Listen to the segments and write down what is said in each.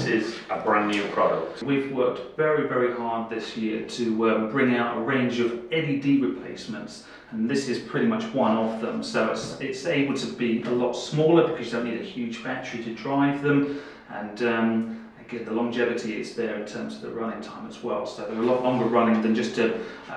this is a brand new product. We've worked very, very hard this year to bring out a range of LED replacements, and this is pretty much one of them. So it's able to be a lot smaller because you don't need a huge battery to drive them, and again, the longevity is there in terms of the running time as well. So they're a lot longer running than just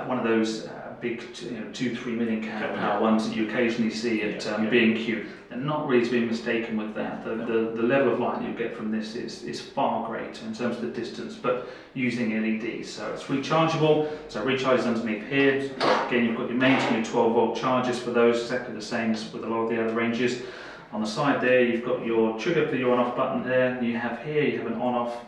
one of those big 2-3 million kilowatt hour ones that you occasionally see at B&Q. And not really to be mistaken with that. The level of light you get from this is far greater in terms of the distance, but using LEDs. So it's rechargeable, so it recharges underneath here. Again, you've got your mains and your 12-volt chargers for those, exactly the same as with a lot of the other ranges. On the side there, you've got your trigger for your on-off button there. You have an on-off,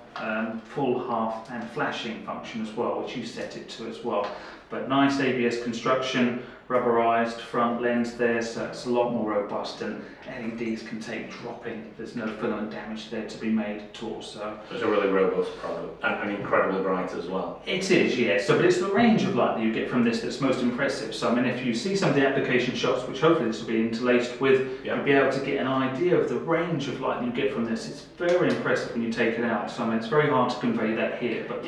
full, half, and flashing function as well, which you set it to as well. But nice ABS construction, rubberized front lens there, so it's a lot more robust, and LEDs can take dropping. There's no filament damage there to be made at all. So it's a really robust product and incredibly bright as well. It is, yes. So, but it's the range of light that you get from this that's most impressive. So I mean, if you see some of the application shots, which hopefully this will be interlaced with, you'll be able to get an idea of the range of light you get from this. It's very impressive when you take it out. So I mean, it's very hard to convey that here, but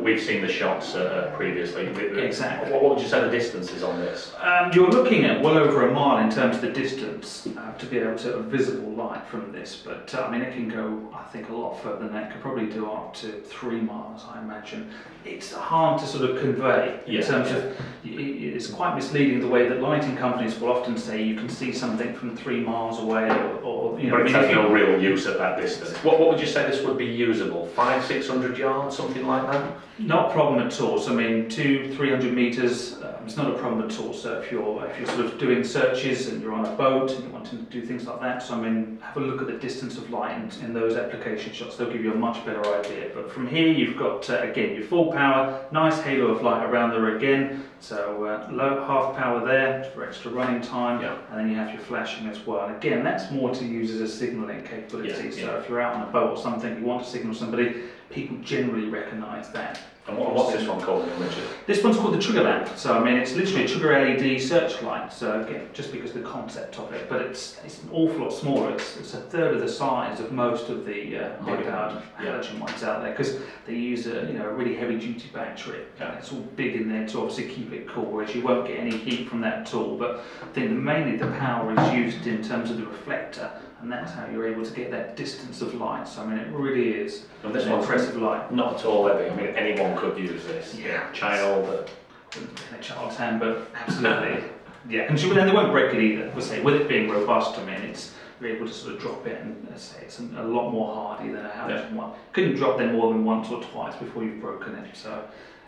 we've seen the shots previously. Exactly. What would you say the distance is on this? You're looking at well over a mile in terms of the distance to be able to have visible light from this, but I mean it can go, I think, a lot further than that. It could probably do up to 3 miles, I imagine. It's hard to sort of convey in terms of, it's quite misleading the way that lighting companies will often say you can see something from 3 miles away, or you know. But it has no real use at that distance. What would you say this would be usable? 500-600 yards, something like that? Not a problem at all. So I mean, 200-300 meters, it's not a problem at all. So if you're sort of doing searches and you're on a boat and you're wanting to do things like that, so I mean, have a look at the distance of light in those application shots. They'll give you a much better idea. But from here, you've got again your full power, nice halo of light around there again. So low half power there for extra running time, and then you have your flashing as well. And again, that's more to use as a signalling capability. So if you're out on a boat or something, you want to signal somebody, people generally recognise that. And what's this one called, Richard? This one's called the trigger lamp. So I mean, it's literally a trigger LED searchlight. So again, just because of the concept of it, but it's an awful lot smaller. It's a third of the size of most of the high-powered halogen ones out there, because they use a really heavy-duty battery. It's all big in there to obviously keep it cool, whereas you won't get any heat from that at all. But I think mainly the power is used in terms of the reflector, and that's how you're able to get that distance of light. So I mean, it really is an impressive light. Not at all heavy. I mean, anyone could use this. Child. In a child's hand, but absolutely. And they won't break it either. We'll say with it being robust, I mean, you're able to sort of drop it, and say it's a lot more hardy than a halogen one. Couldn't drop them more than once or twice before you've broken it. So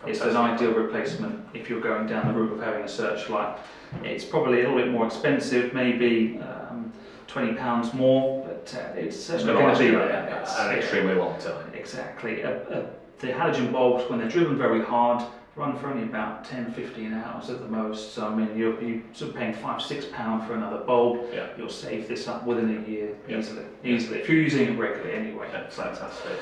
it's an ideal replacement if you're going down the route of having a searchlight. It's probably a little bit more expensive, maybe £20 more, but it's certainly going to be there. An extremely long time. Exactly. The halogen bulbs, when they're driven very hard, run for only about 10-15 hours at the most. So I mean, you're sort of paying £5-6 for another bulb. You'll save this up within a year easily. If you're using it regularly anyway. Fantastic.